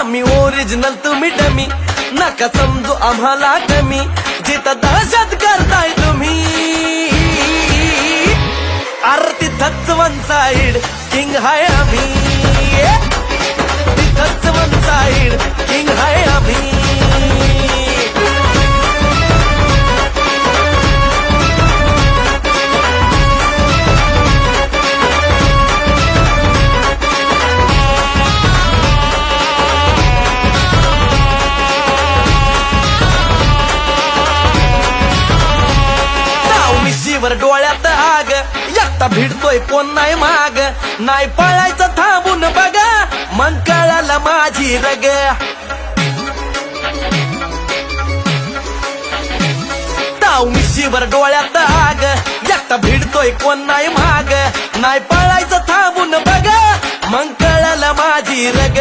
मी original तुम्ही dummy नका समजू आम्हाला कमी जिथं दहशत करताय तुम्ही आरती तिथंच वन साइड किंग हाय आम्ही तिथंच वन साइड किंग हाय आम्ही वर डोळ्यात आग एकटा भिडतोय कोण नाही माग नाही पळायचं थांबून बघा मग कळालं माझी रग ताव मिशीवर डोळ्यात आग एकटा भिडतोय कोण नाही माग नाही पळायचं थांबून बघा मग कळालं माझी रग